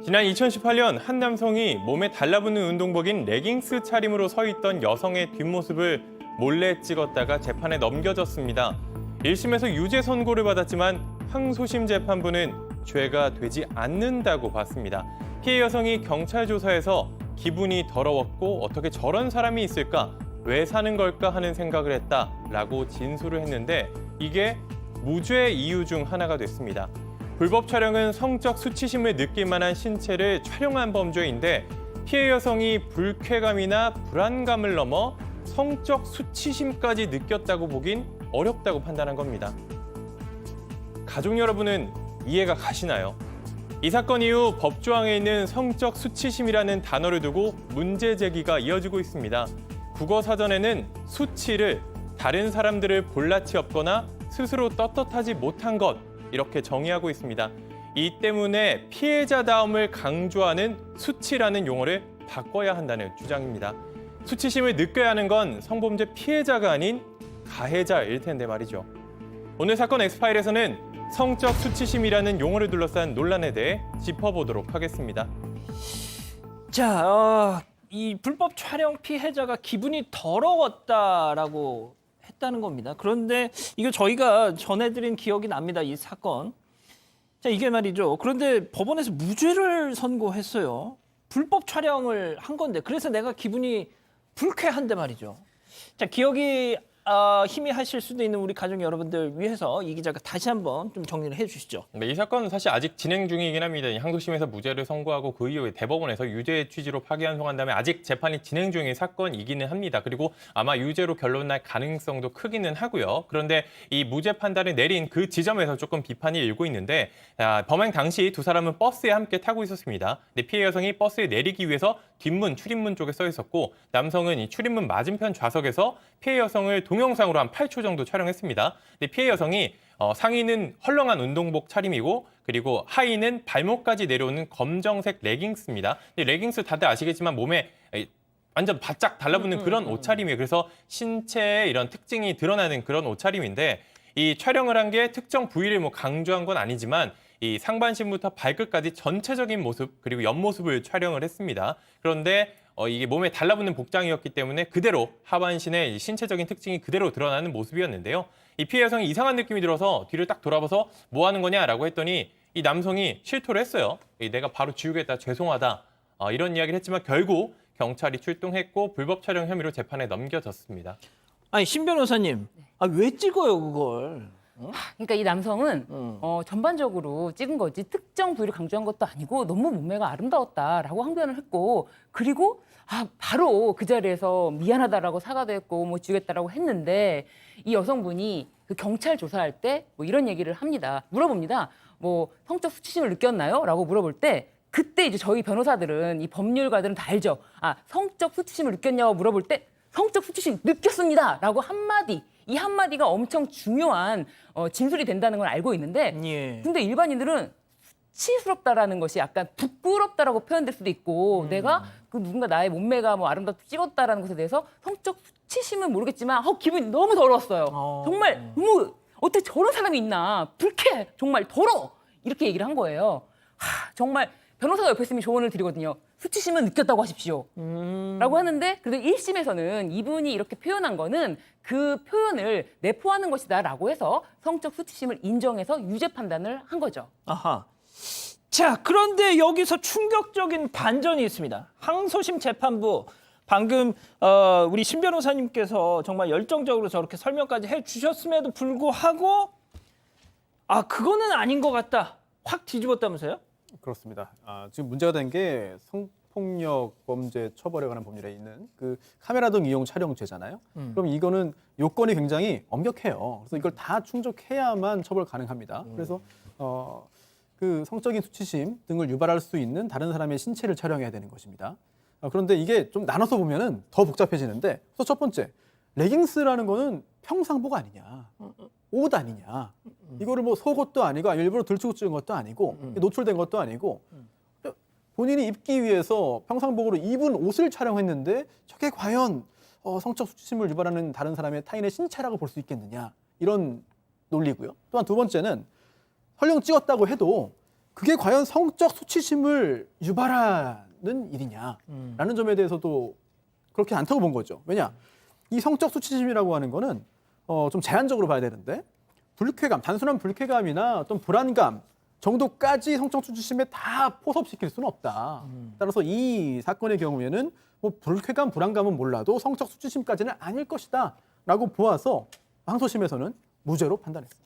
지난 2018년 한 남성이 몸에 달라붙는 운동복인 레깅스 차림으로 서 있던 여성의 뒷모습을 몰래 찍었다가 재판에 넘겨졌습니다. 1심에서 유죄 선고를 받았지만 항소심 재판부는 죄가 되지 않는다고 봤습니다. 피해 여성이 경찰 조사에서 기분이 더러웠고 어떻게 저런 사람이 있을까? 왜 사는 걸까 하는 생각을 했다라고 진술을 했는데 이게 무죄 이유 중 하나가 됐습니다. 불법 촬영은 성적 수치심을 느낄 만한 신체를 촬영한 범죄인데 피해 여성이 불쾌감이나 불안감을 넘어 성적 수치심까지 느꼈다고 보긴 어렵다고 판단한 겁니다. 가족 여러분은 이해가 가시나요? 이 사건 이후 법조항에 있는 성적 수치심이라는 단어를 두고 문제 제기가 이어지고 있습니다. 국어사전에는 수치를 다른 사람들을 볼라치 없거나 스스로 떳떳하지 못한 것 이렇게 정의하고 있습니다. 이 때문에 피해자다움을 강조하는 수치라는 용어를 바꿔야 한다는 주장입니다. 수치심을 느껴야 하는 건 성범죄 피해자가 아닌 가해자일 텐데 말이죠. 오늘 사건 엑스파일에서는 성적 수치심이라는 용어를 둘러싼 논란에 대해 짚어보도록 하겠습니다. 자, 이 불법 촬영 피해자가 기분이 더러웠다라고 했다는 겁니다. 그런데 이거 저희가 전해드린 기억이 납니다. 이 사건. 자, 이게 말이죠. 그런데 법원에서 무죄를 선고했어요. 불법 촬영을 한 건데 그래서 내가 기분이 불쾌한데 말이죠. 자, 기억이 희미하실 수도 있는 우리 가족 여러분들 위해서 이 기자가 다시 한번 좀 정리를 해주시죠. 네, 이 사건은 사실 아직 진행 중이긴 합니다. 항소심에서 무죄를 선고하고 그 이후에 대법원에서 유죄 취지로 파기환송한 다음에 아직 재판이 진행 중인 사건이기는 합니다. 그리고 아마 유죄로 결론 날 가능성도 크기는 하고요. 그런데 이 무죄 판단을 내린 그 지점에서 조금 비판이 일고 있는데 범행 당시 두 사람은 버스에 함께 타고 있었습니다. 근데 피해 여성이 버스에 내리기 위해서 뒷문, 출입문 쪽에 서 있었고 남성은 이 출입문 맞은편 좌석에서 피해 여성을 동영상으로 한 8초 정도 촬영했습니다. 근데 피해 여성이 상의는 헐렁한 운동복 차림이고 그리고 하의는 발목까지 내려오는 검정색 레깅스입니다. 근데 레깅스 다들 아시겠지만 몸에 완전 바짝 달라붙는 그런 옷차림이에요. 그래서 신체의 이런 특징이 드러나는 그런 옷차림인데 이 촬영을 한 게 특정 부위를 강조한 건 아니지만 이 상반신부터 발끝까지 전체적인 모습 그리고 옆모습을 촬영을 했습니다. 그런데 이게 몸에 달라붙는 복장이었기 때문에 그대로 하반신의 신체적인 특징이 그대로 드러나는 모습이었는데요. 이 피해 여성이 이상한 느낌이 들어서 뒤를 딱 돌아봐서 뭐 하는 거냐라고 했더니 이 남성이 실토를 했어요. 내가 바로 지우겠다, 죄송하다 이런 이야기를 했지만 결국 경찰이 출동했고 불법 촬영 혐의로 재판에 넘겨졌습니다. 아니 신 변호사님, 왜 찍어요 그걸? 그러니까 이 남성은 전반적으로 찍은 거지 특정 부위를 강조한 것도 아니고 너무 몸매가 아름다웠다라고 항변을 했고 그리고 바로 그 자리에서 미안하다라고 사과도 했고 뭐 지우겠다라고 했는데 이 여성분이 그 경찰 조사할 때 뭐 이런 얘기를 합니다. 물어봅니다. 뭐 성적 수치심을 느꼈나요? 라고 물어볼 때 그때 이제 저희 변호사들은 이 법률가들은 다 알죠. 성적 수치심을 느꼈냐고 물어볼 때 성적 수치심 느꼈습니다. 라고 한마디. 이 한마디가 엄청 중요한 진술이 된다는 걸 알고 있는데 예. 근데 일반인들은 수치스럽다라는 것이 약간 부끄럽다라고 표현될 수도 있고 내가 그 누군가 나의 몸매가 뭐 아름답게 찍었다라는 것에 대해서 성적 수치심은 모르겠지만 기분이 너무 더러웠어요. 정말 너무 어떻게 저런 사람이 있나 불쾌해 정말 더러워 이렇게 얘기를 한 거예요. 정말 변호사가 옆에 있으면 조언을 드리거든요. 수치심은 느꼈다고 하십시오. 라고 하는데 그래도 1심에서는 이분이 이렇게 표현한 거는 그 표현을 내포하는 것이다 라고 해서 성적 수치심을 인정해서 유죄 판단을 한 거죠. 아하. 자, 그런데 여기서 충격적인 반전이 있습니다. 항소심 재판부 방금 우리 신 변호사님께서 정말 열정적으로 저렇게 설명까지 해주셨음에도 불구하고 그거는 아닌 것 같다. 확 뒤집었다면서요? 그렇습니다. 지금 문제가 된 게 성폭력 범죄 처벌에 관한 법률에 있는 그 카메라 등 이용 촬영죄잖아요. 그럼 이거는 요건이 굉장히 엄격해요. 그래서 이걸 다 충족해야만 처벌 가능합니다. 그래서 그 성적인 수치심 등을 유발할 수 있는 다른 사람의 신체를 촬영해야 되는 것입니다. 그런데 이게 좀 나눠서 보면은 더 복잡해지는데, 그래서 첫 번째, 레깅스라는 거는 평상복 아니냐, 옷 아니냐. 이거를 뭐 속옷도 아니고 일부러 들추고 찍은 것도 아니고 노출된 것도 아니고 본인이 입기 위해서 평상복으로 입은 옷을 촬영했는데 저게 과연 성적 수치심을 유발하는 다른 사람의 타인의 신체라고 볼 수 있겠느냐, 이런 논리고요. 또한 두 번째는 설령 찍었다고 해도 그게 과연 성적 수치심을 유발하는 일이냐라는 점에 대해서도 그렇게 않다고 본 거죠. 왜냐? 이 성적 수치심이라고 하는 거는 좀 제한적으로 봐야 되는데 불쾌감, 단순한 불쾌감이나 어떤 불안감 정도까지 성적 수치심에 다 포섭시킬 수는 없다. 따라서 이 사건의 경우에는 뭐 불쾌감, 불안감은 몰라도 성적 수치심까지는 아닐 것이다 라고 보아서 항소심에서는 무죄로 판단했습니다.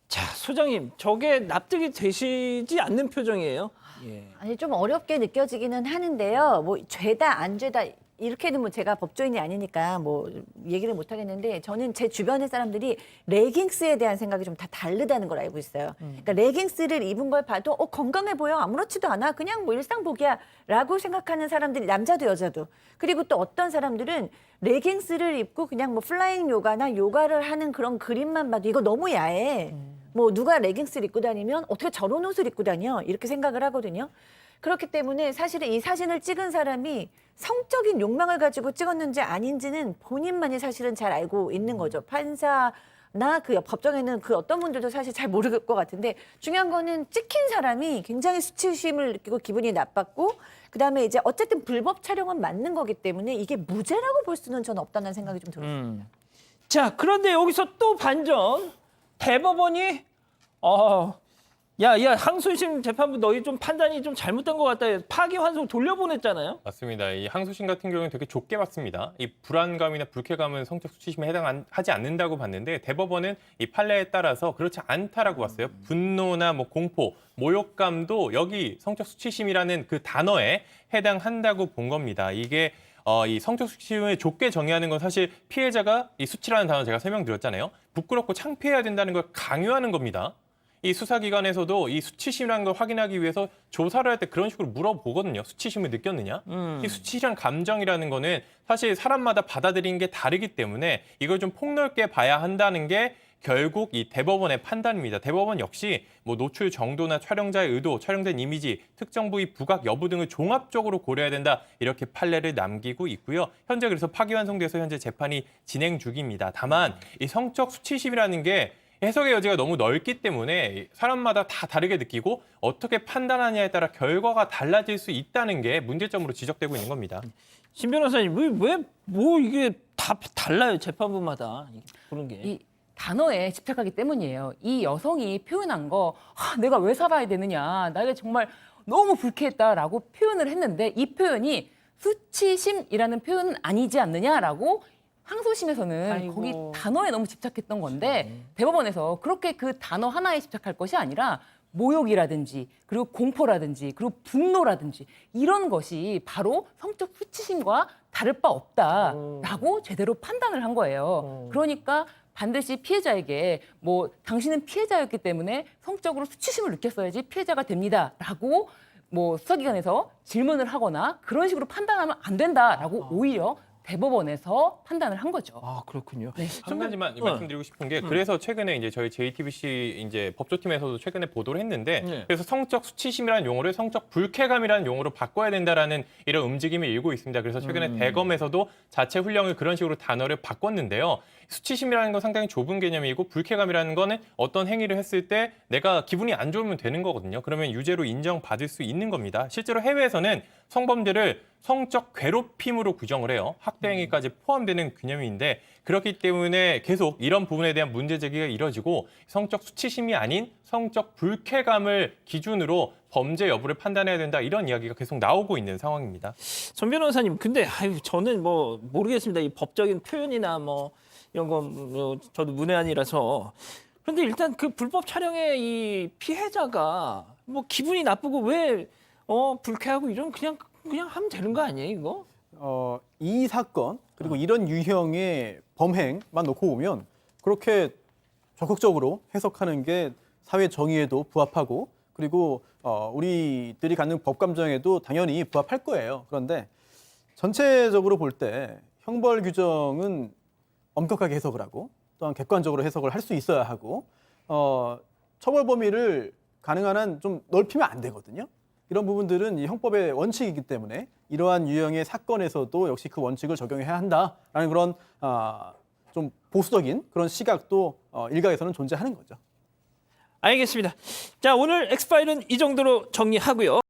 자, 소장님, 저게 납득이 되시지 않는 표정이에요. 예. 아니 좀 어렵게 느껴지기는 하는데요. 뭐 죄다 안 죄다 이렇게는 뭐 제가 법조인이 아니니까 뭐 얘기를 못 하겠는데 저는 제 주변의 사람들이 레깅스에 대한 생각이 좀 다 다르다는 걸 알고 있어요. 그러니까 레깅스를 입은 걸 봐도 건강해 보여 아무렇지도 않아 그냥 뭐 일상복이야라고 생각하는 사람들이 남자도 여자도 그리고 또 어떤 사람들은 레깅스를 입고 그냥 뭐 플라잉 요가나 요가를 하는 그런 그림만 봐도 이거 너무 야해. 뭐 누가 레깅스를 입고 다니면 어떻게 저런 옷을 입고 다녀 이렇게 생각을 하거든요. 그렇기 때문에 사실은 이 사진을 찍은 사람이 성적인 욕망을 가지고 찍었는지 아닌지는 본인만이 사실은 잘 알고 있는 거죠. 판사나 그 법정에는 그 어떤 분들도 사실 잘 모를 것 같은데 중요한 거는 찍힌 사람이 굉장히 수치심을 느끼고 기분이 나빴고 그다음에 이제 어쨌든 불법 촬영은 맞는 거기 때문에 이게 무죄라고 볼 수는 저는 없다는 생각이 좀 들어요. 자, 그런데 여기서 또 반전. 대법원이 야, 항소심 재판부 너희 좀 판단이 좀 잘못된 것 같다. 파기환송 돌려보냈잖아요. 맞습니다. 이 항소심 같은 경우는 되게 좁게 봤습니다. 이 불안감이나 불쾌감은 성적 수치심에 해당하지 않는다고 봤는데 대법원은 이 판례에 따라서 그렇지 않다라고 봤어요. 분노나 뭐 공포, 모욕감도 여기 성적 수치심이라는 그 단어에 해당한다고 본 겁니다. 이게 이 성적 수치심을 좁게 정의하는 건 사실 피해자가 이 수치라는 단어 제가 설명드렸잖아요. 부끄럽고 창피해야 된다는 걸 강요하는 겁니다. 이 수사기관에서도 이 수치심이라는 걸 확인하기 위해서 조사를 할 때 그런 식으로 물어보거든요. 수치심을 느꼈느냐? 이 수치심 감정이라는 거는 사실 사람마다 받아들이는 게 다르기 때문에 이걸 좀 폭넓게 봐야 한다는 게 결국 이 대법원의 판단입니다. 대법원 역시 뭐 노출 정도나 촬영자의 의도, 촬영된 이미지, 특정 부위 부각 여부 등을 종합적으로 고려해야 된다. 이렇게 판례를 남기고 있고요. 현재 그래서 파기환송돼서 현재 재판이 진행 중입니다. 다만 이 성적 수치심이라는 게 해석의 여지가 너무 넓기 때문에 사람마다 다 다르게 느끼고 어떻게 판단하냐에 따라 결과가 달라질 수 있다는 게 문제점으로 지적되고 있는 겁니다. 신 변호사님, 왜 뭐 이게 다 달라요, 재판부마다. 그런 게. 이 단어에 집착하기 때문이에요. 이 여성이 표현한 거 내가 왜 살아야 되느냐. 나에게 정말 너무 불쾌했다라고 표현을 했는데 이 표현이 수치심이라는 표현은 아니지 않느냐라고 항소심에서는 아이고. 거기 단어에 너무 집착했던 건데 대법원에서 그렇게 그 단어 하나에 집착할 것이 아니라 모욕이라든지 그리고 공포라든지 그리고 분노라든지 이런 것이 바로 성적 수치심과 다를 바 없다라고 제대로 판단을 한 거예요. 그러니까 반드시 피해자에게 뭐 당신은 피해자였기 때문에 성적으로 수치심을 느꼈어야지 피해자가 됩니다라고 뭐 수사기관에서 질문을 하거나 그런 식으로 판단하면 안 된다라고 오히려 대법원에서 판단을 한 거죠. 아, 그렇군요. 네. 한 가지만 말씀드리고 싶은 게 그래서 최근에 이제 저희 JTBC 이제 법조팀에서도 최근에 보도를 했는데 네. 그래서 성적 수치심이라는 용어를 성적 불쾌감이라는 용어로 바꿔야 된다라는 이런 움직임이 일고 있습니다. 그래서 최근에 대검에서도 자체 훈령을 그런 식으로 단어를 바꿨는데요. 수치심이라는 건 상당히 좁은 개념이고 불쾌감이라는 거는 어떤 행위를 했을 때 내가 기분이 안 좋으면 되는 거거든요. 그러면 유죄로 인정받을 수 있는 겁니다. 실제로 해외에서는 성범죄를 성적 괴롭힘으로 규정을 해요. 학대 행위까지 포함되는 개념인데 그렇기 때문에 계속 이런 부분에 대한 문제 제기가 이뤄지고 성적 수치심이 아닌 성적 불쾌감을 기준으로 범죄 여부를 판단해야 된다 이런 이야기가 계속 나오고 있는 상황입니다. 전 변호사님, 근데 저는 뭐 모르겠습니다. 이 법적인 표현이나 뭐 이런 거 저도 문외한이라서. 그런데 일단 그 불법 촬영의 이 피해자가 뭐 기분이 나쁘고 왜 불쾌하고 이런 그냥 하면 되는 거 아니에요, 이거? 이 사건 그리고 이런 유형의 범행만 놓고 보면 그렇게 적극적으로 해석하는 게 사회 정의에도 부합하고 그리고 우리들이 갖는 법 감정에도 당연히 부합할 거예요. 그런데 전체적으로 볼 때 형벌 규정은 엄격하게 해석을 하고 또한 객관적으로 해석을 할 수 있어야 하고 처벌 범위를 가능한 한 좀 넓히면 안 되거든요. 이런 부분들은 이 형법의 원칙이기 때문에 이러한 유형의 사건에서도 역시 그 원칙을 적용해야 한다라는 그런 좀 보수적인 그런 시각도 일각에서는 존재하는 거죠. 알겠습니다. 자, 오늘 엑스파일은 이 정도로 정리하고요.